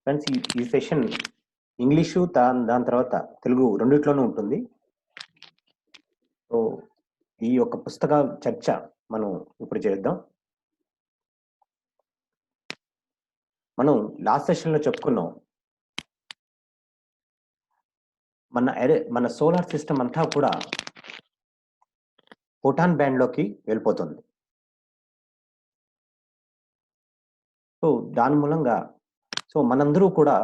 Friends ఈ session English దాని తర్వాత తెలుగు రెండిట్లోనూ ఉంటుంది. సో ఈ యొక్క పుస్తక చర్చ మనం ఇప్పుడు చేద్దాం. మనం లాస్ట్ సెషన్లో చెప్పుకున్నాం మన సోలార్ సిస్టమ్ అంతా కూడా ఫోటాన్ బ్యాండ్లోకి వెళ్ళిపోతుంది. సో దాని మూలంగా మనందరూ కూడా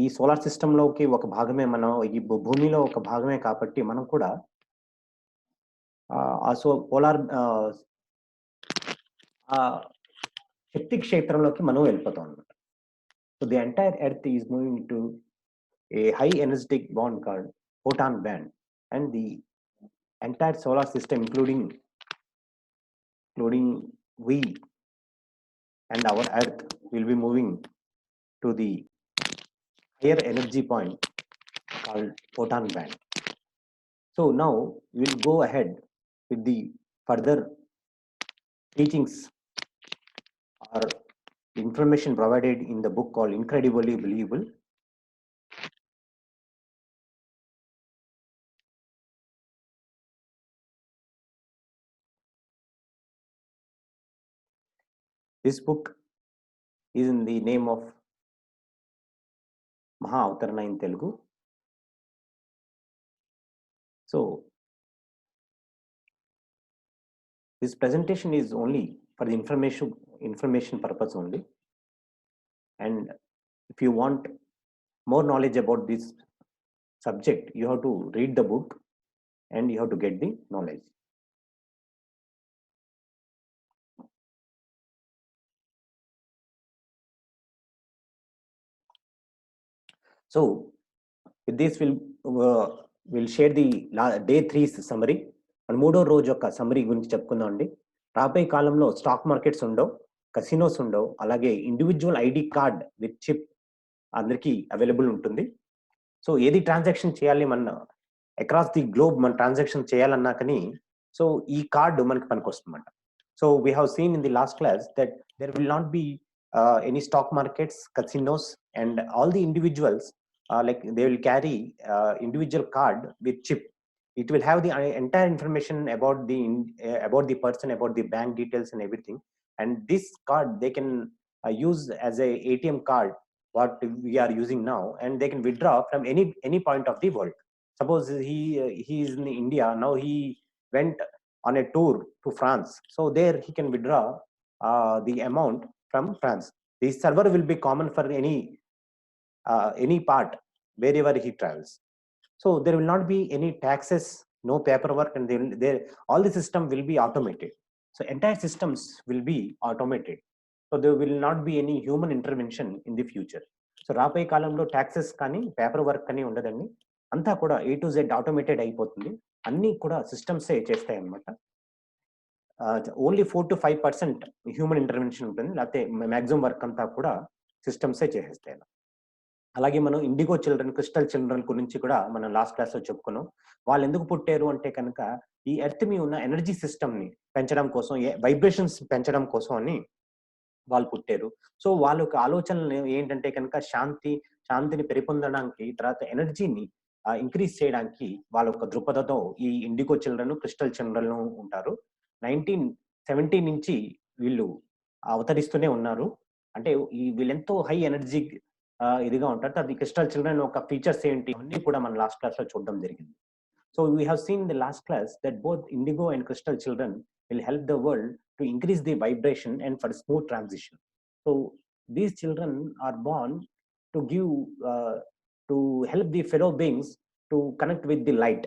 ఈ సోలార్ సిస్టంలోకి ఒక భాగమే, మనం ఈ భూమిలో ఒక భాగమే కాబట్టి మనం కూడా పోలార్ శక్తి క్షేత్రంలోకి మనం వెళ్ళిపోతాం అన్నమాట. So the entire earth is moving to a high energetic band called photon band, and the entire solar system including we and our earth will be moving to the higher energy point called photon band. So now we'll go ahead with the further teachings or information provided in the book called Incredibly Believable. This book is in the name of Maha Avatarana in Telugu. So this presentation is only for the information purpose only, and if you want more knowledge about this subject, you have to read the book and you have to get the knowledge. So with this we'll share the day 3 summary. మన మూడో రోజు యొక్క summary గురించి చెప్పుకుందాం అండి. రాబోయే కాలంలో stock markets ఉండవు, కసినోస్ ఉండవు, అలాగే individual ID card with chip అందరికీ అవైలబుల్ ఉంటుంది. సో ఏది ట్రాన్సాక్షన్ చేయాలి, మన అక్రాస్ ది గ్లోబ్ మన ట్రాన్సాక్షన్ చేయాలన్నా కానీ సో ఈ కార్డు మనకి పనికొస్తుందన్నమాట. So we have seen in the last class that there will not be any stock markets, casinos, and all the individuals like they will carry individual card with chip. It will have the entire information about the person, about the bank details and everything, and this card they can use as a ATM card what we are using now, and they can withdraw from any point of the world. Suppose he is in India now, he went on a tour to France, so there he can withdraw the amount from France. The server will be common for any part wherever he travels. So there will not be any taxes, no paperwork, and all the system will be automated. So entire systems will be automated. So there will not be any human intervention in the future. So రాబోయే కాలంలో taxes కానీ paper work కానీ ఉండదండి, అంతా కూడా A to Z automated అయిపోతుంది. అన్నీ కూడా సిస్టమ్సే చేస్తాయి అన్నమాట. ఓన్లీ 4 to 5% హ్యూమన్ ఇంటర్వెన్షన్ ఉంటుంది, లేకపోతే మ్యాక్సిమం వర్క్ అంతా కూడా సిస్టమ్సే చేసేస్తాయి. అలాగే మనం ఇండిగో చిల్డ్రన్, క్రిస్టల్ చిల్డ్రన్ గురించి కూడా మనం లాస్ట్ క్లాస్లో చెప్పుకున్నాం. వాళ్ళు ఎందుకు పుట్టారు అంటే కనుక ఈ ఎర్త్ మీద ఉన్న ఎనర్జీ సిస్టమ్ని పెంచడం కోసం, వైబ్రేషన్స్ పెంచడం కోసం అని వాళ్ళు పుట్టారు. సో వాళ్ళ యొక్క ఆలోచనలు ఏంటంటే కనుక శాంతిని పెరిపొందడానికి, తర్వాత ఎనర్జీని ఇంక్రీజ్ చేయడానికి వాళ్ళ యొక్క దృక్పథంతో ఈ ఇండిగో చిల్డ్రన్, క్రిస్టల్ చిల్డ్రన్ ఉంటారు. 1970 నుంచి వీళ్ళు అవతరిస్తూనే ఉన్నారు. అంటే వీళ్ళెంతో హై ఎనర్జీ ఇదిగా ఉంటారు. అది క్రిస్టల్ చిల్డ్రన్ ఒక ఫీచర్స్ ఏంటి అన్నీ కూడా మన లాస్ట్ క్లాస్ లో చూడడం జరిగింది. So we have seen the last class that both indigo and crystal children will help the world to increase the vibration and for smooth transition. So these children are born to give to help the fellow beings to connect with the light,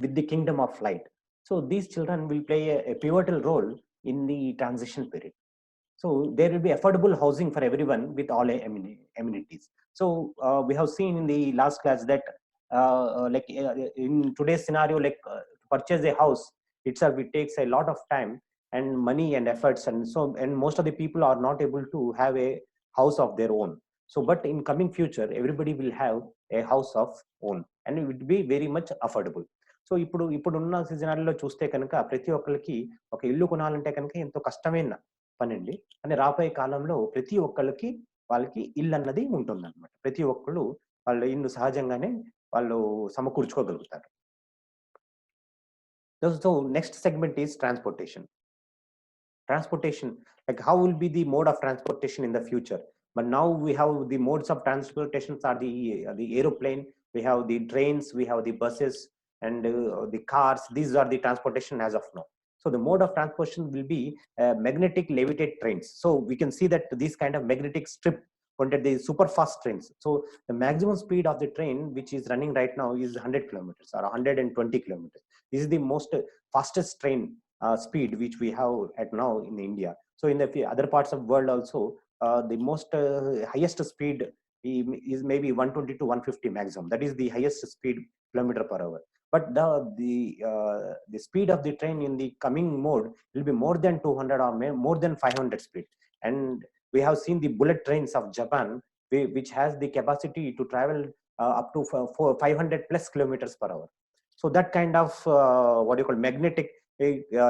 with the kingdom of light. So these children will play a pivotal role in the transition period. So there will be affordable housing for everyone with all amenities. So we have seen in the last class that in today's scenario, to purchase a house itself, it takes a lot of time and money and efforts, and most of the people are not able to have a house of their own. So but in coming future, everybody will have a house of own, and it will be very much affordable. So ఇప్పుడున్న సినారియోలో చూస్తే కనుక ప్రతి ఒక్కరికి ఒక ఇల్లు కొనాలంటే కనుక ఎంతో కష్టమైన పని అండి. అని రాబోయే కాలంలో ప్రతి ఒక్కరికి వాళ్ళకి ఇల్లు అన్నది ఉంటుందన్నమాట. ప్రతి ఒక్కళ్ళు వాళ్ళ ఇల్లు సహజంగానే వాళ్ళు సమకూర్చుకోగలుగుతారు. So next segment is transportation. Transportation, like how will be the mode of transportation in the future? But now we have the modes of transportations are the aeroplane, we have the trains, we have the buses, and the cars. These are the transportation as of now. So the mode of transportation will be magnetic levitated trains. So we can see that this kind of magnetic strip wanted the super fast trains. So the maximum speed of the train which is running right now is 100 kilometers or 120 kilometers. This is the most fastest train speed which we have at now in India. So in the other parts of world also, the most highest speed is maybe 120 to 150 maximum. That is the highest speed kilometer per hour. But the speed of the train in the coming mode will be more than 200 or more than 500 speed. And we have seen the bullet trains of Japan, which has the capacity to travel up to 500 plus kilometers per hour. So that kind of what you call magnetic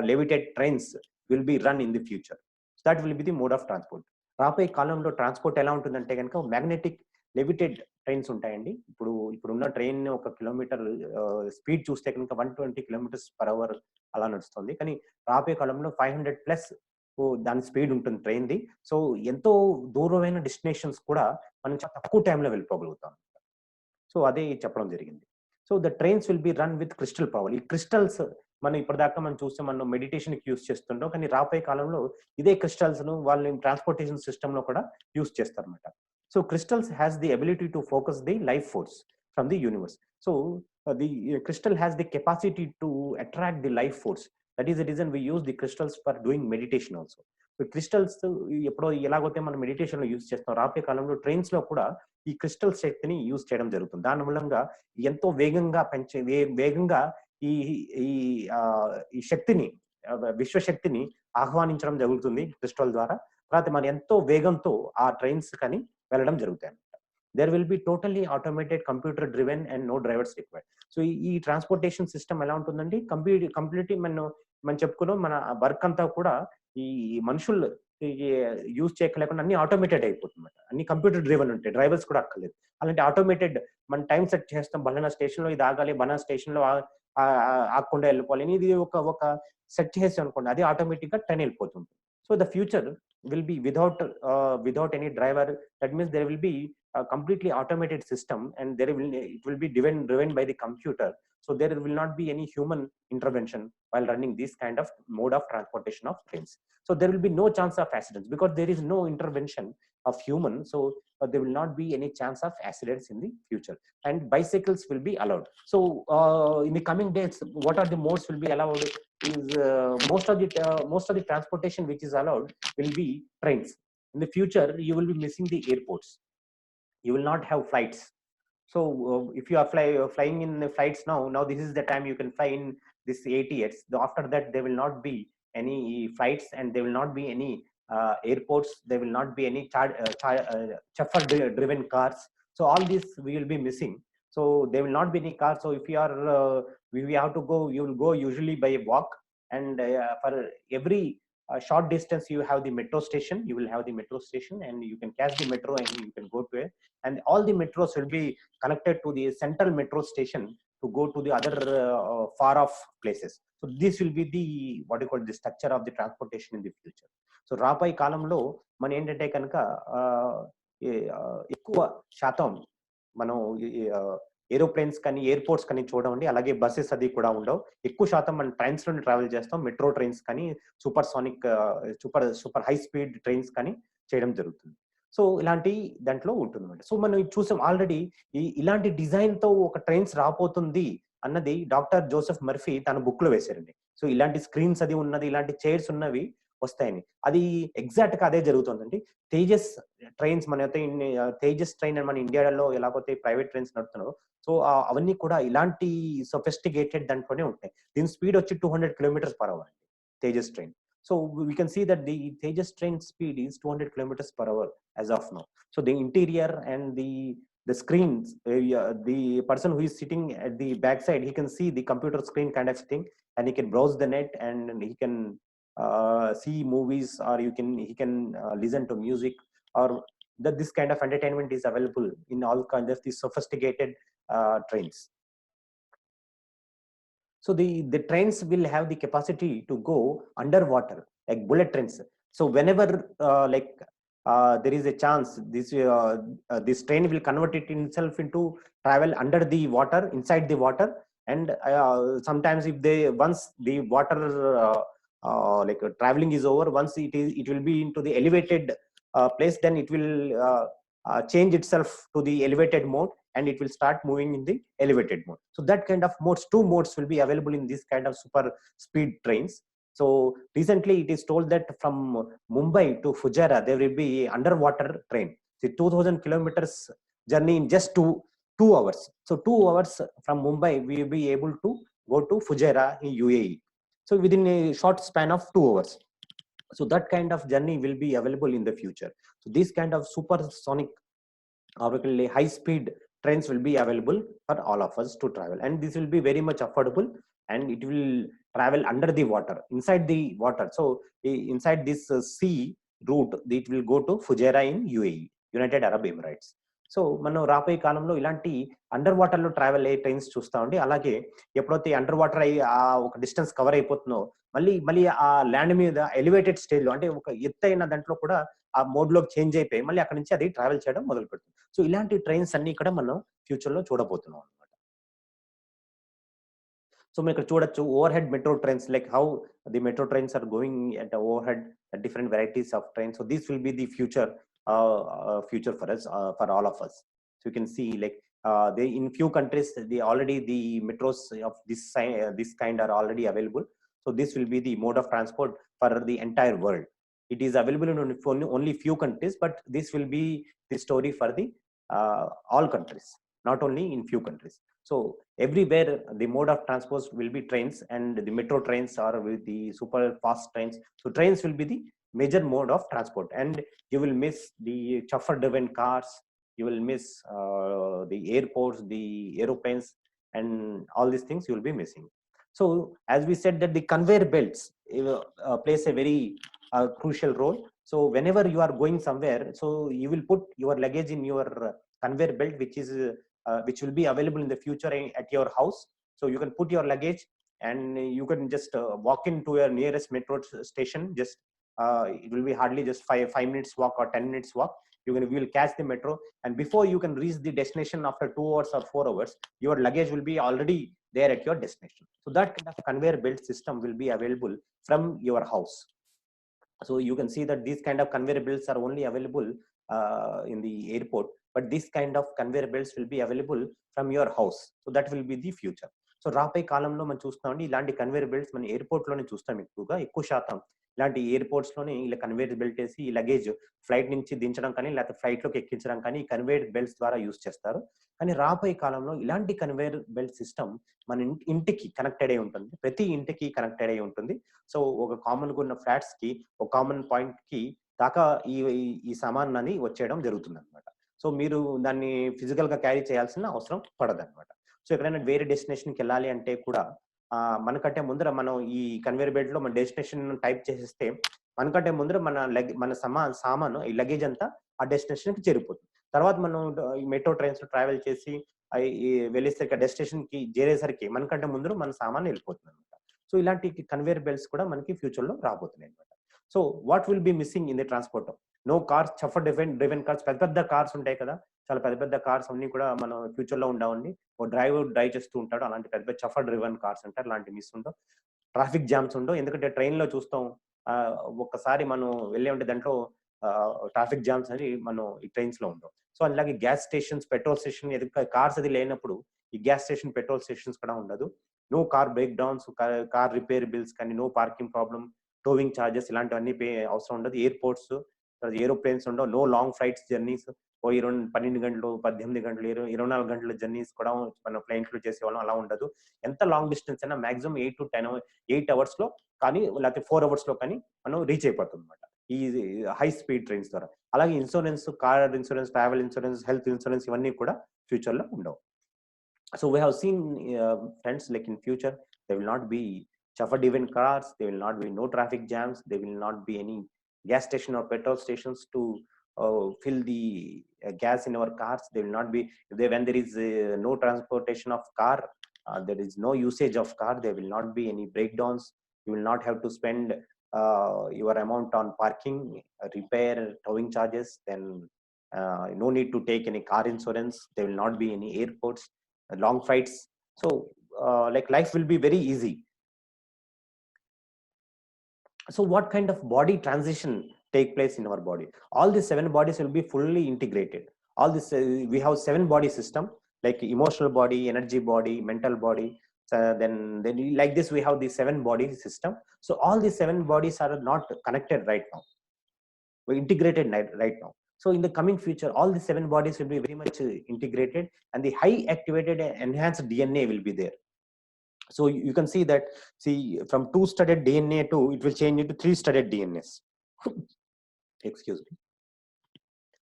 levitated trains will be run in the future. So that will be the mode of transport. రాబోయే కాలంలో transport ఎలా ఉంటుందంటే కనుక magnetic లెవిటెడ్ trains ఉంటాయండి. ఇప్పుడున్న train ఒక kilometre speed చూస్తే కనుక 120 కిలోమీటర్స్ పర్ అవర్ అలా నడుస్తుంది. కానీ రాబోయే కాలంలో 500 ప్లస్ దాని స్పీడ్ ఉంటుంది ట్రైన్ది. సో ఎంతో దూరమైన డెస్టినేషన్స్ కూడా మనం చాలా తక్కువ టైంలో వెళ్ళిపోగలుగుతాం. సో అదే చెప్పడం జరిగింది. So the trains will be run with crystal power. ఈ క్రిస్టల్స్ మనం ఇప్పటిదాకా మనం చూస్తే మనం మెడిటేషన్కి యూస్ చేస్తుంటాం. కానీ రాబోయే కాలంలో ఇదే క్రిస్టల్స్ ను వాళ్ళు ట్రాన్స్పోర్టేషన్ సిస్టమ్ లో కూడా యూస్ చేస్తారన్నమాట. So crystals has the ability to focus the life force from the universe. So the crystal has the capacity to attract the life force. That is the reason we use the crystals for doing meditation also. Crystals ఎప్పుడో ఎలాగైతే మనం meditation లో use చేస్తాం, రాబోయే కాలంలో trains లో కూడా ఈ క్రిస్టల్ శక్తిని యూజ్ చేయడం జరుగుతుంది. దాని మూలంగా ఎంతో వేగంగా వేగంగా ఈ ఈ ఈ శక్తిని విశ్వశక్తిని ఆహ్వానించడం జరుగుతుంది క్రిస్టల్ ద్వారా. తర్వాత మరి ఎంతో వేగంతో ఆ ట్రైన్స్ కానీ వెళ్ళడం జరుగుతాయి అన్నమాట. There will be totally automated computer driven and no drivers required. So ఈ ట్రాన్స్పోర్టేషన్ సిస్టమ్ ఎలా ఉంటుందండి, కంప్లీట్లీ మనం చెప్పుకున్నాం, మన వర్క్ అంతా కూడా ఈ మనుషులు యూజ్ చేయలేకుండా అన్ని ఆటోమేటెడ్ అయిపోతుంది. అన్ని కంప్యూటర్ డ్రివెన్ ఉంటాయి, డ్రైవర్స్ కూడా అక్కర్లేదు. అలాంటి ఆటోమేటెడ్ మన టైం సెట్ చేస్తాం, బనానా స్టేషన్ లో ఇది ఆగాలి, బనానా స్టేషన్ లో ఆగకుండా వెళ్ళిపోవాలి, ఇది ఒక సెట్ చేసి అనుకోండి, అది ఆటోమేటిక్ గా ట్రైన్ వెళ్ళిపోతుంది. So the future will be without any driver. That means there will be a completely automated system, and it will be driven by the computer. So there will not be any human intervention while running this kind of mode of transportation of trains. So there will be no chance of accidents because there is no intervention of human. So there will not be any chance of accidents in the future, and bicycles will be allowed. So in the coming days, what are the modes will be allowed is most of the transportation which is allowed will be trains. In the future you will be missing the airports, you will not have flights. So if you are flying in the flights now this is the time you can fly in this ATS. After that there will not be any flights, and there will not be any airports, there will not be any chauffeur driven cars. So all this we will be missing. So there will not be any cars. So if you are we have to go, you will go usually by a walk, and for every short distance you have the metro station, you will have the metro station, and you can catch the metro and you can go to it. And all the metros will be connected to the central metro station to go to the other far off places. So this will be the what you call the structure of the transportation in the future. So రాబోయే కాలంలో మనం ఏంటంటే కనుక ఎక్కువ శాతం మనం aeroplanes కానీ airports కానీ చూడండి, అలాగే బస్సెస్ అది కూడా ఉండవు. ఎక్కువ శాతం మనం ట్రైన్స్ లోనే ట్రావెల్ చేస్తాం, మెట్రో ట్రైన్స్ కానీ సూపర్ హై స్పీడ్ ట్రైన్స్ కానీ చేయడం జరుగుతుంది. సో ఇలాంటి దాంట్లో ఉంటుందన్నమాట. సో మనం చూసాం ఆల్రెడీ ఇలాంటి డిజైన్ తో ఒక ట్రైన్స్ రాబోతుంది అన్నది డాక్టర్ జోసెఫ్ మర్ఫీ తన బుక్ లో వేశారండి. సో ఇలాంటి స్క్రీన్స్ అది ఉన్నది, ఇలాంటి చైర్స్ ఉన్నవి వస్తాయని, అది ఎగ్జాక్ట్ గా అదే జరుగుతుందండి. తేజస్ ట్రైన్స్ మనైతే తేజస్ ట్రైన్ మన ఇండియాలో ఎలాగైతే ప్రైవేట్ ట్రైన్స్ నడుతున్నాయో, సో అవన్నీ కూడా ఇలాంటి సొఫిస్టికేటెడ్ దాంట్లోనే ఉంటాయి. దీని స్పీడ్ వచ్చి 200 కిలోమీటర్స్ పర్ అవర్ అండి, Tejas train. So we can see that the Tejas train speed is 200 kilometers per hour as of now. So the interior and the screens, the person who is sitting at the backside, he can see the computer screen kind of thing, and he can browse the net, and he can see movies, or he can listen to music, or that this kind of entertainment is available in all kinds of these sophisticated trains. So the trains will have the capacity to go underwater, like bullet trains. So whenever there is a chance, this train will convert it itself into travel under the water, inside the water, and sometimes if they once the water traveling is over, once it will be into the elevated place, then it will change itself to the elevated mode, and it will start moving in the elevated mode. So that kind of modes, two modes will be available in this kind of super speed trains. So recently it is told that from Mumbai to Fujairah there will be underwater train. See, 2000 kilometers journey in just two hours. So 2 hours from Mumbai we will be able to go to Fujairah in UAE. So within a short span of 2 hours. So that kind of journey will be available in the future. So this kind of supersonic or high speed trains will be available for all of us to travel, and this will be very much affordable, and it will travel under the water, inside the water. So inside this sea route, it will go to Fujairah in UAE, United Arab Emirates. So మనం రాబోయే కాలంలో ఇలాంటి under water లో travel అయ్యే trains చూస్తామండి. అలాగే ఎప్పుడైతే under water అయ్యి ఆ ఒక డిస్టెన్స్ కవర్ అయిపోతుందో మళ్ళీ ఆ ల్యాండ్ మీద ఎలివేటెడ్ స్టేజ్ లో, అంటే ఒక ఎత్తైన దాంట్లో కూడా ఆ మోడ్ లోకి చేంజ్ అయిపోయి మళ్ళీ అక్కడ నుంచి అది ట్రావెల్ చేయడం మొదలు పెడుతుంది. సో ఇలాంటి ట్రైన్స్ అన్ని కూడా మనం ఫ్యూచర్ లో చూడబోతున్నాం అనమాట. సో మీరు ఇక్కడ చూడొచ్చు overhead metro trains, like how the metro trains are going at overhead different varieties of trains. So this will be the future for us, for all of us. So you can see like they in few countries they already the metros of this kind are already available. So this will be the mode of transport for the entire world. It is available in only few countries, but this will be the story for the all countries, not only in few countries. So everywhere the mode of transport will be trains, and the metro trains are with the super fast trains. So trains will be the major mode of transport, and you will miss the chauffeur driven cars, you will miss the airports, the aeroplanes, and all these things you will be missing. So as we said that the conveyor belts plays a very crucial role. So whenever you are going somewhere, so you will put your luggage in your conveyor belt, which will be available in the future at your house. So you can put your luggage, and you can just walk into your nearest metro station. Just it will be hardly just five minutes walk or 10 minutes walk. You will catch the metro, and before you can reach the destination after 2 hours or 4 hours, your luggage will be already there at your destination. So that kind of conveyor belt system will be available from your house. So you can see that these kind of conveyor belts are only available in the airport, but this kind of conveyor belts will be available from your house. So that will be the future. So రాబోయే కాలంలో మనం చూస్తామండి ఇలాంటి conveyor belts మన airport లోనే చూస్తాం. ఎక్కువ శాతం ఇలాంటి ఎయిర్పోర్ట్స్ లోనే ఇలా కన్వేయర్ బెల్ట్ వేసి ఈ లగేజ్ ఫ్లైట్ నుంచి దించడం కానీ, లేకపోతే ఫ్లైట్ లోకి ఎక్కించడం కానీ కన్వేయర్ బెల్ట్స్ ద్వారా యూజ్ చేస్తారు. కానీ రాబోయే కాలంలో ఇలాంటి కన్వేయర్ బెల్ట్ సిస్టమ్ మన ఇంటికి కనెక్టెడ్ అయి ఉంటుంది, ప్రతి ఇంటికి కనెక్టెడ్ అయి ఉంటుంది. సో ఒక కామన్ గా ఉన్న ఫ్లాట్స్ కి, ఒక కామన్ పాయింట్ కి దాకా ఈ సామాన్ని వచ్చేయడం జరుగుతుంది అనమాట. సో మీరు దాన్ని ఫిజికల్ గా క్యారీ చేయాల్సిన అవసరం పడదు అనమాట. సో ఎక్కడైనా వేరే డెస్టినేషన్కి వెళ్ళాలి అంటే కూడా మనకంటే ముందర మనం ఈ కన్వేయర్ బెల్ట్ లో మన డెస్టినేషన్ టైప్ చేసేస్తే మనకంటే ముందర మన సామాను ఈ లగేజ్ అంతా ఆ డెస్టినేషన్ కి చేరిపోతుంది. తర్వాత మనం ఈ మెట్రో ట్రైన్స్ లో ట్రావెల్ చేసి వెళ్ళేసరికి డెస్టినేషన్ కి చేరేసరికి మనకంటే ముందర మన సామాన్ వెళ్ళిపోతుంది అనమాట. సో ఇలాంటి కన్వేయర్ బెల్ట్స్ కూడా మనకి ఫ్యూచర్ లో రాబోతున్నాయి అనమాట. So what will be missing in the transport? No cars, chauffeur driven cars, పెద్ద కార్స్ ఉంటాయి కదా, చాలా పెద్ద కార్స్ అన్ని కూడా మనం ఫ్యూచర్ లో ఉండవండి. ఓ డ్రైవ్ చేస్తూ ఉంటాడు, అలాంటి పెద్ద చఫర్ డ్రివెన్ కార్స్ అంటారు, అలాంటి మిస్ ఉండవు. ట్రాఫిక్ జామ్స్ ఉండవు, ఎందుకంటే ట్రైన్ లో చూస్తాం ఒక్కసారి మనం వెళ్ళే ఉంటే దాంట్లో ట్రాఫిక్ జామ్స్ అని మనం ఈ ట్రైన్స్ లో ఉండవు. సో అలాగే gas stations, petrol station, cars అది లేనప్పుడు ఈ గ్యాస్ స్టేషన్, పెట్రోల్ స్టేషన్స్ కూడా ఉండదు. No car breakdowns, car repair bills కానీ, no parking problem, towing charges ఇలాంటివన్నీ అవసరం ఉండదు. ఎయిర్పోర్ట్స్, ఏరోప్లేన్స్ ఉండవు, నో లాంగ్ ఫ్లైట్స్ జర్నీస్, 12 గంటలు, 18 గంటలు, 24 గంటల జర్నీస్ కూడా మనం ఫ్లైట్ లో చేసేవాళ్ళం, అలా ఉండదు. ఎంత లాంగ్ డిస్టెన్స్ అయినా మాక్సిమం 8 అవర్స్ లో కానీ, లేకపోతే 4 అవర్స్ లో కానీ మనం రీచ్ అయిపోతుంది అనమాట ఈ హై స్పీడ్ ట్రైన్స్ ద్వారా. అలాగే insurance, car insurance, travel insurance, health insurance ఇవన్నీ కూడా ఫ్యూచర్ లో ఉండవు. So we have seen friends, like in future there will not be chauffeur driven cars, there will not be no traffic jams, there will not be any gas station or petrol stations to fill the gas in our cars. They will not be, when there is no transportation of car, there is no usage of car, there will not be any breakdowns. You will not have to spend your amount on parking, repair, towing charges. Then no need to take any car insurance. There will not be any airports, long flights. So like life will be very easy. So what kind of body transition take place in our body? All these 7 bodies will be fully integrated. All this we have 7 body system, like emotional body, energy body, mental body. Then like this we have the 7 body system. So all these 7 bodies are not connected right now, we integrated right now. So in the coming future, all the 7 bodies will be very much integrated, and the high activated and enhanced DNA will be there. So you can see that, see, from 2 studded DNA to it will change into 3 studded DNAs. Excuse me.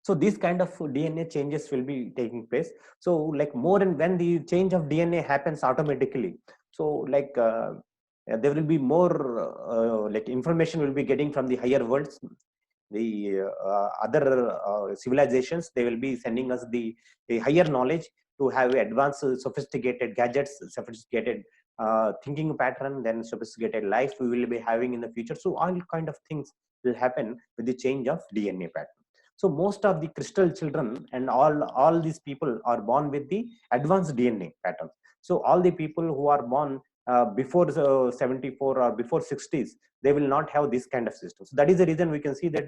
So these kind of DNA changes will be taking place. So like more, and when the change of DNA happens automatically, so like there will be more like information will be getting from the higher worlds, the other civilizations. They will be sending us the higher knowledge to have advanced sophisticated gadgets, sophisticated thinking pattern, then sophisticated life we will be having in the future. So all kind of things will happen with the change of DNA pattern. So most of the crystal children and all these people are born with the advanced DNA pattern. So all the people who are born before 74 or before 60s, they will not have this kind of system. So that is the reason we can see that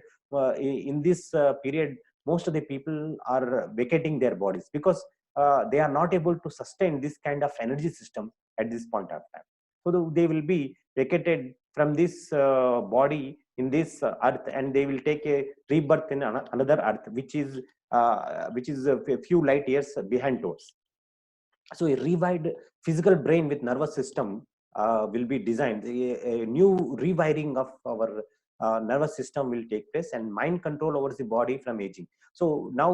in this period most of the people are vacating their bodies, because they are not able to sustain this kind of energy system at this point of time. So they will be vacated from this body in this earth, and they will take a rebirth in another earth, which is a few light years behind to us. So a revived physical brain with nervous system will be designed. A new rewiring of our nervous system will take place, and mind control over the body from aging. So now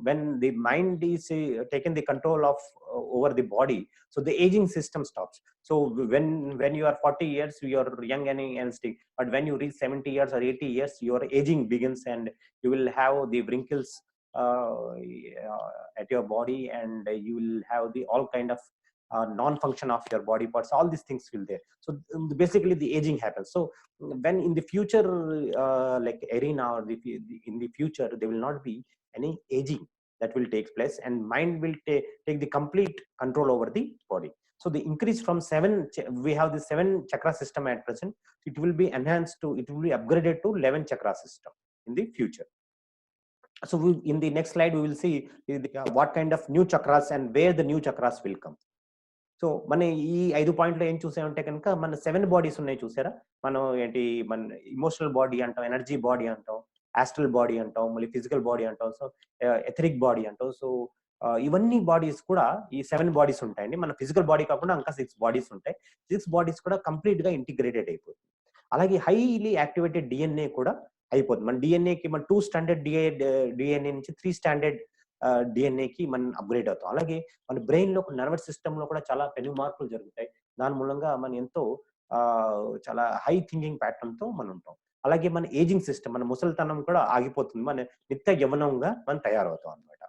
when the mind is taken the control of over the body, so the aging system stops. So when you are 40 years, you are young and still, but when you reach 70 years or 80 years, your aging begins, and you will have the wrinkles at your body, and you will have the all kind of non-function of your body parts. All these things will there. So basically the aging happens. So when in the future like arena, or in the future, there will not be any aging that will take place, and mind will take the complete control over the body. So the increase from 7, we have the 7 chakra system at present. It will be enhanced to, it will be upgraded to 11 chakra system in the future. So in the next slide we will see what kind of new chakras and where the new chakras will come. So మన ఈ 5 పాయింట్లు ఏం చూసామంటే కనుక, మన 7 bodies ఉన్నాయి చూసారా. మనం ఏంటి, మన ఇమోషనల్ బాడీ అంటాం, ఎనర్జీ బాడీ అంటాం, ఆస్ట్రల్ బాడీ అంటాం, మళ్ళీ ఫిజికల్ బాడీ అంటాం, సో ఎథరిక్ బాడీ అంటాం. సో ఇవన్నీ బాడీస్ కూడా ఈ 7 బాడీస్ ఉంటాయండి. మన ఫిజికల్ బాడీ కాకుండా ఇంకా 6 బాడీస్ ఉంటాయి. 6 బాడీస్ కూడా కంప్లీట్ గా ఇంటిగ్రేటెడ్ అయిపోతుంది. అలాగే హైలీ యాక్టివేటెడ్ డిఎన్ఏ కూడా అయిపోతుంది. మన డిఎన్ఏకి మన 2 స్టాండర్డ్ డిఎన్ఏ నుంచి 3 స్టాండర్డ్ డిఎన్ఏకి మనం అప్గ్రేడ్ అవుతాం. అలాగే మన బ్రెయిన్ లో, నర్వస్ సిస్టమ్ లో కూడా చాలా పెను మార్పులు జరుగుతాయి. దాని మూలంగా మనం ఎంతో చాలా హై థింకింగ్ ప్యాటర్న్ తో మనం ఉంటాం. అలాగే మన ఏజింగ్ సిస్టమ్, మన ముసలితనం కూడా ఆగిపోతుంది. మన నిత్య యవ్వనంగా మనం తయారవుతాం అనమాట.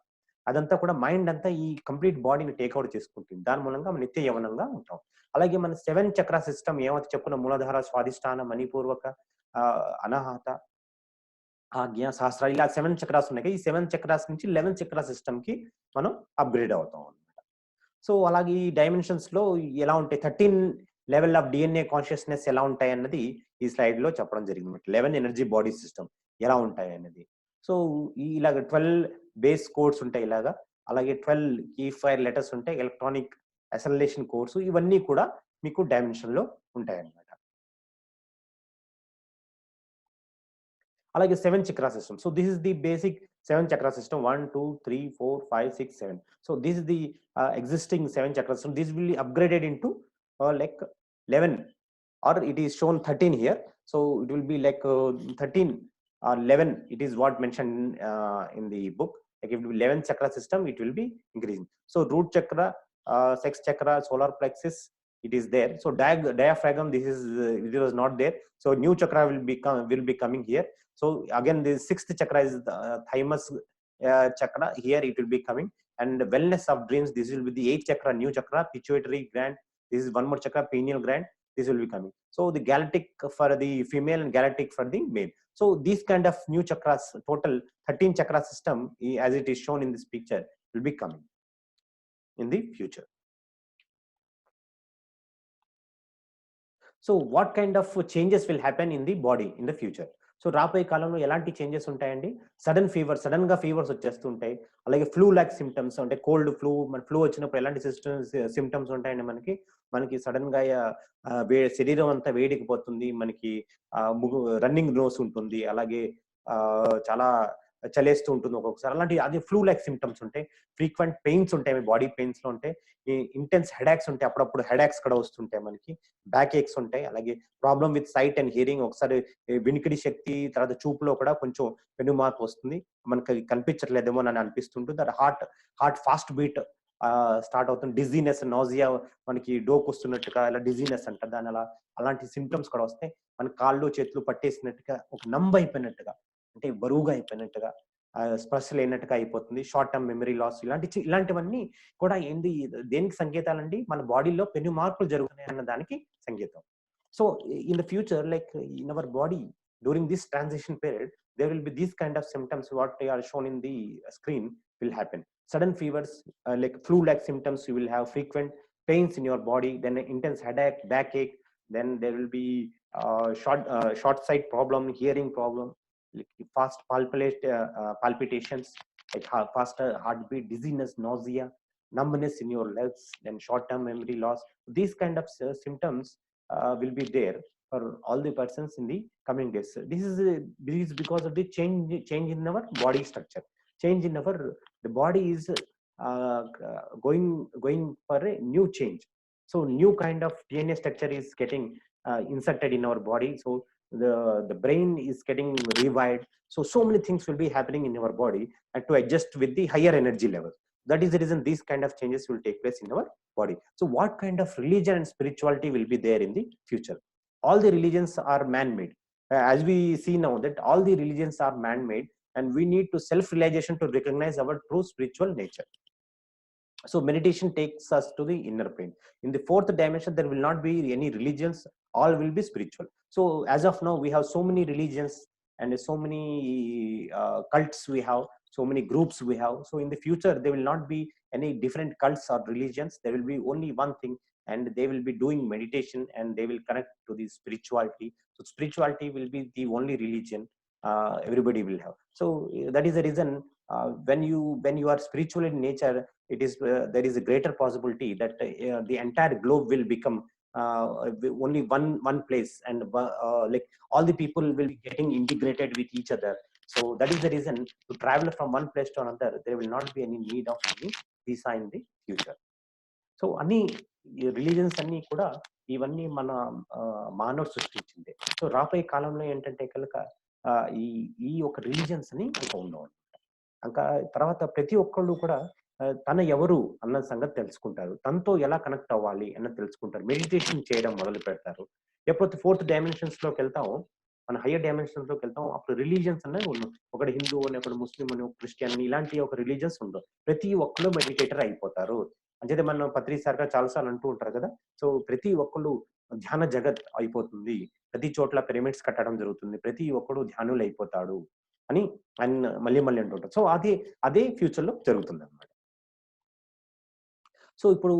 అదంతా కూడా మైండ్ అంతా ఈ కంప్లీట్ బాడీని టేక్అవుట్ చేసుకుంటుంది. దాని మూలంగా మనం నిత్య యవ్వనంగా ఉంటాం. అలాగే మన 7 చక్ర సిస్టమ్ ఏమైతే చెప్పుకున్న మూలధార, స్వాధిష్టాన, మణిపూర్వక, అనాహత, ఆజ్ఞ, సహస్ర, ఇలా 7 చక్రాస్ ఉన్నాయి. ఈ 7 చక్రాస్ నుంచి 11 చక్ర సిస్టమ్ కి మనం అప్గ్రేడ్ అవుతాం అనమాట. సో అలాగే ఈ డైమెన్షన్స్ లో ఎలా ఉంటాయి, 13 లెవెల్ ఆఫ్ డిఎన్ఏ కాన్షియస్నెస్ ఎలా ఉంటాయి అన్నది ఈ స్లైడ్ లో చెప్పడం జరిగింది. 11 ఎనర్జీ బాడీ సిస్టమ్ ఎలా ఉంటాయి అన్నది. సో ఇలాగ 12 బేస్ కోడ్స్ ఉంటాయి ఇలాగా. అలాగే 12 కీ ఫైర్ లెటర్స్ ఉంటాయి, ఎలక్ట్రానిక్ అసెలరేషన్ కోడ్స్, ఇవన్నీ కూడా మీకు డైమెన్షన్ లో ఉంటాయి అన్నమాట. అలాగే 7 చక్ర system. So this is the basic 7 chakra system, 1 2 3 4 5 6 7. So this is the existing 7 chakra system. This will be upgraded into like 11, or it is shown 13 here. So it will be like 13 or 11. It is what mentioned in the book. Like if it will be 11 chakra system, it will be increasing. So root chakra, sex chakra, solar plexus, it is there. So diaphragm, this is it was not there. So new chakra will be coming here. So again, the sixth chakra is the thymus chakra. Here it will be coming. And wellness of dreams, this will be the eighth chakra, new chakra, pituitary gland. This is one more chakra, pineal gland. This will be coming. So the galactic for the female and galactic for the male. So these kind of new chakras, total 13 chakra system, as it is shown in this picture, will be coming in the future. So what kind of changes will happen in the body in the future? So రాబోయే కాలంలో ఎలాంటి changes ఉంటాయండి? Sudden fever, sudden గా fevers వచ్చేస్తుంటాయి. అలాగే flu lock symptoms, అంటే cold flu, మన flu వచ్చినప్పుడు ఎలాంటి సిమ్టమ్స్ ఉంటాయండి? మనకి సడన్ గా శరీరం అంతా వేడికిపోతుంది, మనకి రన్నింగ్ నోస్ ఉంటుంది, అలాగే చాలా చలేస్తూ ఉంటుంది ఒక్కొక్కసారి. అలాంటి అది ఫ్లూ లైక్ సిమ్టమ్స్ ఉంటాయి. ఫ్రీక్వెంట్ పెయిన్స్ ఉంటాయి, బాడీ పెయిన్స్ లో ఉంటాయి. ఇంటెన్స్ హెడాక్స్ ఉంటాయి, అప్పుడప్పుడు హెడాక్స్ కూడా వస్తుంటాయి, మనకి బ్యాక్ ఏక్స్ ఉంటాయి. అలాగే problem with sight and hearing, ఒకసారి వినికిడి శక్తి తర్వాత చూపులో కూడా కొంచెం పెను మార్పు వస్తుంది, మనకి కనిపించట్లేదేమో అని అనిపిస్తుంటుంది. అది హార్ట్ ఫాస్ట్ బీట్ స్టార్ట్ అవుతుంది. డిజీనెస్, నాజియా, మనకి డోక్ వస్తున్నట్టుగా, ఇలా డిజీనెస్ అంటారు దాని, అలాంటి సిమ్టమ్స్ కూడా వస్తాయి. మన కాళ్ళు చేతులు పట్టేసినట్టుగా, ఒక నంబ్ అయిపోయినట్టుగా, అంటే బరువుగా అయిపోయినట్టుగా, స్పర్శ లేనట్టుగా అయిపోతుంది. షార్ట్ టర్మ్ మెమరీ లాస్, ఇలాంటివన్నీ కూడా ఏంది, దేనికి సంకేతాలండి? మన బాడీలో పెను మార్పులు జరుగుతున్నాయి అన్న దానికి సంకేతం. So in the future, like in our body during this transition period, there will be these kind of symptoms what they are shown in the screen will happen. Sudden fevers, like flu like symptoms, you will have frequent pains in your body, then intense headache, backache, then there will be short sight problem, hearing problem, like fast palpitations, like faster heartbeat, dizziness, nausea, numbness in your legs, then short term memory loss. These kind of symptoms will be there for all the persons in the coming days. This is because of the change in our body structure, change in our, the body is going for a new change. So new kind of DNA structure is getting inserted in our body. So the brain is getting rewired. So many things will be happening in our body, and to adjust with the higher energy level. That is the reason these kind of changes will take place in our body. So what kind of religion and spirituality will be there in the future? All the religions are man-made. As we see now that all the religions are man-made, and we need to self-realization to recognize our true spiritual nature. So meditation takes us to the inner plane. In the fourth dimension, there will not be any religions, all will be spiritual. So as of now, we have so many religions and so many cults we have, so many groups we have. So in the future, there will not be any different cults or religions. There will be only one thing, and they will be doing meditation, and they will connect to the spirituality. So spirituality will be the only religion everybody will have. So that is the reason, when you are spiritual in nature, it is there is a greater possibility that the entire globe will become only one place, and like all the people will be getting integrated with each other. So that is the reason, to travel from one place to another, there will not be any need of any visa in the future. So అన్ని religions అన్ని కూడా ఇవన్నీ మన మానవుడు సృష్టించింది. So రాబోయే కాలంలో ఏంటంటే కనుక ఈ ఈ ఒక రిలీజన్స్ అని ఇంకా ఉండవు. ఇంకా తర్వాత ప్రతి ఒక్కళ్ళు కూడా తన ఎవరు అన్న సంగతి తెలుసుకుంటారు, తనతో ఎలా కనెక్ట్ అవ్వాలి అన్నది తెలుసుకుంటారు, మెడిటేషన్ చేయడం మొదలు పెడతారు. ఎప్పుడైతే ఫోర్త్ డైమెన్షన్స్ లోకి వెళ్తామో, మన హయ్యర్ డైమెన్షన్స్ లోకి వెళ్తాం, అప్పుడు రిలీజియన్స్ అనేది ఉండవు. ఒకటి హిందూ అని, ఒకటి ముస్లిం అని, ఒక క్రిస్టియన్ అని, ఇలాంటి ఒక రిలీజియన్స్ ఉండవు. ప్రతి ఒక్కళ్ళు మెడిటేటర్ అయిపోతారు. అంటే మనం పత్రి సార్ గారు చాలాసార్లు అంటూ ఉంటారు కదా, సో ప్రతి ఒక్కళ్ళు ధ్యాన జగత్ అయిపోతుంది, ప్రతి చోట్ల పిరమిడ్స్ కట్టడం జరుగుతుంది, ప్రతి ఒక్కడు ధ్యానులు అయిపోతాడు అని ఆయన మళ్ళీ మళ్ళీ అంటుంటారు. సో అదే ఫ్యూచర్ లో జరుగుతుంది అనమాట. సో ఇప్పుడు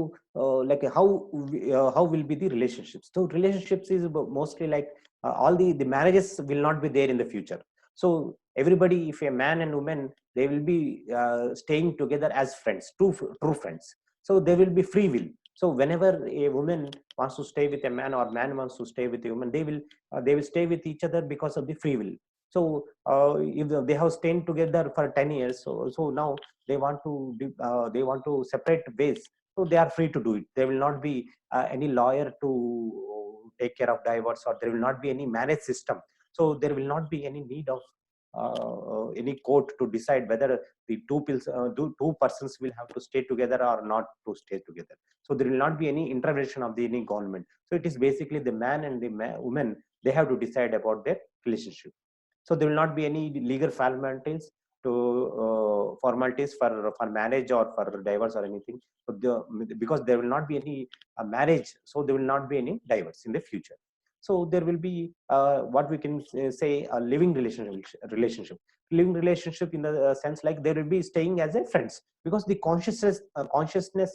like how will be the relationships? So relationships is mostly like all the marriages will not be there in the future. So everybody, if a man and woman, they will be staying together as friends, true friends. So there will be free will. So whenever a woman wants to stay with a man, or man wants to stay with a woman, they will stay with each other because of the free will. So if they have stayed together for 10 years, so now they want to separate ways, so they are free to do it. There will not be any lawyer to take care of divorce, or there will not be any marriage system. So there will not be any need of any court to decide whether the two persons will have to stay together or not to stay together. So there will not be any intervention of any government. So it is basically the man and the woman, they have to decide about their relationship. So there will not be any legal formalities for marriage or for divorce or anything. Because there will not be any marriage, so there will not be any divorce in the future. So there will be what we can say a living relationship. Living relationship in the sense like they will be staying as a friends, because the consciousness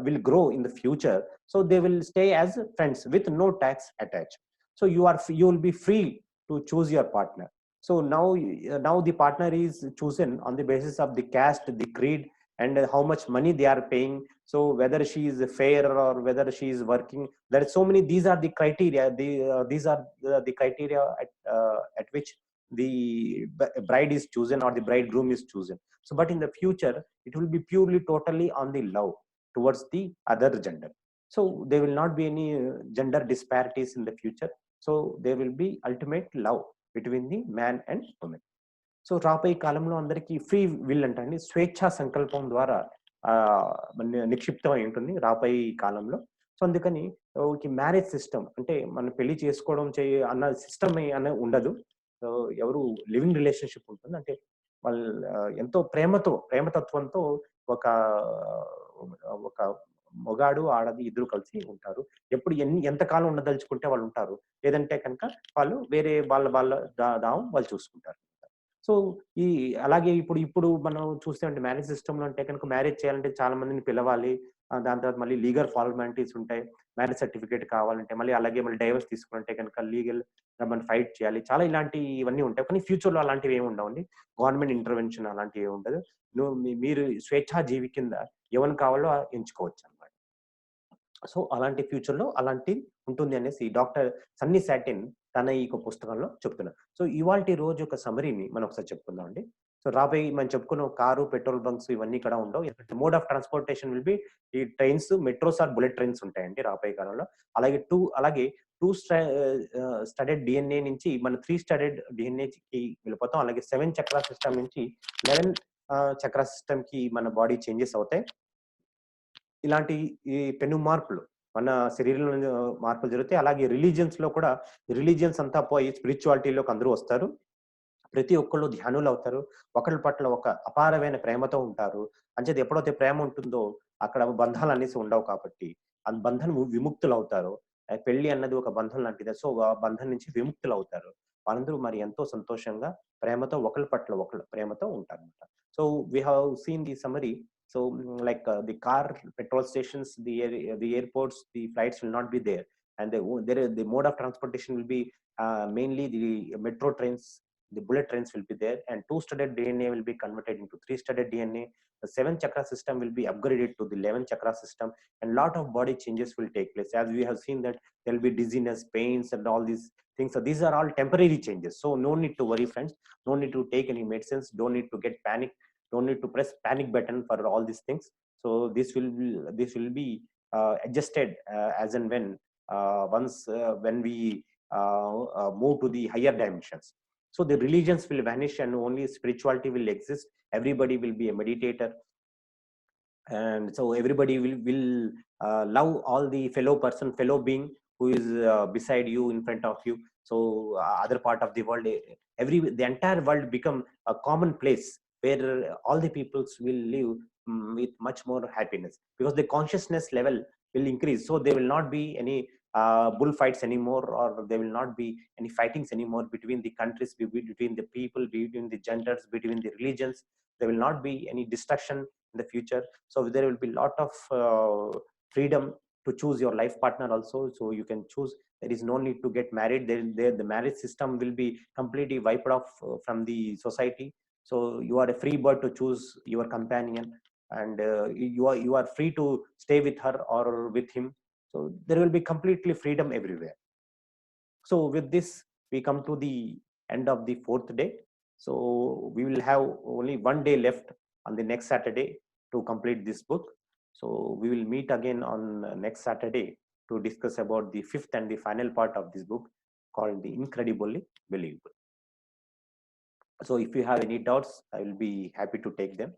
will grow in the future. So they will stay as friends with no tax attached. So you will be free to choose your partner. So now the partner is chosen on the basis of the caste, the creed, and how much money they are paying. So whether she is fair or whether she is working, there are so many. These are the criteria. These are the criteria at which the bride is chosen or the bridegroom is chosen. So but in the future it will be purely totally on the love towards the other gender. So there will not be any gender disparities in the future. So there will be ultimate love between the man and woman. So రాబోయే కాలంలో అందరికీ free will అంటండి, స్వేచ్ఛా సంకల్పం ద్వారా నిక్షిప్తం అయి ఉంటుంది రాబోయే కాలంలో. సో అందుకని మ్యారేజ్ సిస్టమ్ అంటే మనం పెళ్లి చేసుకోవడం అన్న సిస్టమ్ అనే ఉండదు. ఎవరు లివింగ్ రిలేషన్షిప్ ఉంటుంది. అంటే వాళ్ళు ఎంతో ప్రేమతత్వంతో ఒక ఒక మొగాడు ఆడది ఇద్దరు కలిసి ఉంటారు. ఎప్పుడు ఎంతకాలం ఉండదలుచుకుంటే వాళ్ళు ఉంటారు. లేదంటే కనుక వాళ్ళు వేరే వాళ్ళ దావం వాళ్ళు చూసుకుంటారు. సో అలాగే ఇప్పుడు మనం చూస్తే అంటే మ్యారేజ్ సిస్టమ్‌లో అంటే కనుక మ్యారేజ్ చేయాలంటే చాలా మందిని పిలవాలి. దాని తర్వాత మళ్ళీ లీగల్ ఫార్మాలిటీస్ ఉంటాయి. మ్యారేజ్ సర్టిఫికేట్ కావాలంటే మళ్ళీ డైవర్స్ తీసుకోవాలంటే కనుక లీగల్ మనం ఫైట్ చేయాలి. చాలా ఇవన్నీ ఉంటాయి. కానీ ఫ్యూచర్‌లో అలాంటివి ఏమి ఉండవండి. గవర్నమెంట్ ఇంటర్వెన్షన్ అలాంటివి ఏమి ఉండదు. మీరు స్వేచ్ఛా జీవి కింద ఎవరిని కావాలో ఎంచుకోవచ్చు అన్నమాట. సో అలాంటి ఫ్యూచర్‌లో అలాంటి ఉంటుంది అనేసి డాక్టర్ సన్నీ సాటిన్ తన ఈ పుస్తకంలో చెప్తున్నారు. సో ఇవాల్టి రోజు ఒక సమ్మరీని మనం ఒకసారి చెప్పుకుందాం అండి. సో రాబోయే మనం చెప్పుకున్న కారు, పెట్రోల్ బంక్స్ ఇవన్నీ ఇక్కడ ఉండవు. ఎందుకంటే mode of transportation will be ఈ trains, metros or bullet trains ఉంటాయండి రాబోయే కాలంలో. అలాగే 2 స్టడెడ్ డిఎన్ఏ నుంచి మన 3 స్టడెడ్ డిఎన్ఏకి వెళ్ళిపోతాం. అలాగే 7 చక్ర సిస్టమ్ నుంచి 11 చక్ర సిస్టమ్‌కి మన బాడీ చేంజెస్ అవుతాయి. ఇలాంటి ఈ పెను మార్పులు మన శరీరంలో మార్పులు జరుగుతాయి. అలాగే రిలీజియన్స్‌లో కూడా రిలీజియన్స్ అంతా పోయి స్పిరిచువాలిటీలోకి అందరూ వస్తారు. ప్రతి ఒక్కళ్ళు ధ్యానులు అవుతారు. ఒకళ్ళ పట్ల ఒక అపారమైన ప్రేమతో ఉంటారు. అంచేత ఎప్పుడైతే ప్రేమ ఉంటుందో అక్కడ బంధాలు అనేసి ఉండవు కాబట్టి ఆ బంధం విముక్తులవుతారు. పెళ్లి అన్నది ఒక బంధం లాంటిదే. సో ఆ బంధం నుంచి విముక్తులవుతారు. వాళ్ళందరూ మరి ఎంతో సంతోషంగా ప్రేమతో ఒకళ్ళ పట్ల ఒకళ్ళు ప్రేమతో ఉంటారన్నమాట. So we have seen the summary. So like the car, petrol stations, the airports, the flights will not be there, and the mode of transportation will be mainly the metro trains, the bullet trains will be there, and 2 studded DNA will be converted into 3 studded DNA. The 7 chakra system will be upgraded to the 11 chakra system, and lot of body changes will take place. As we have seen that there will be dizziness, pains, and all these things. So these are all temporary changes. So no need to worry, friends. No need to take any medicines. Don't need to get panic. Don't need to press panic button for all these things. So this will be adjusted as and when once when we move to the higher dimensions. So the religions will vanish and only spirituality will exist. Everybody will be a meditator, and so everybody will love all the fellow being who is beside you, in front of you. So other part of the world, the entire world become a common place where all the peoples will live with much more happiness, because the consciousness level will increase. So there will not be any bullfights anymore, or there will not be any fightings anymore between the countries, between the people, between the genders, between the religions. There will not be any destruction in the future. So there will be a lot of freedom to choose your life partner also. So you can choose. There is no need to get married. The marriage system will be completely wiped off from the society. So you are a free bird to choose your companion, and you are free to stay with her or with him. So there will be completely freedom everywhere. So with this we come to the end of the 4th day. So we will have only 1 day left on the next Saturday to complete this book. So we will meet again on next Saturday to discuss about the 5th and the final part of this book, called The Incredibly Believable. So if you have any doubts, I will be happy to take them.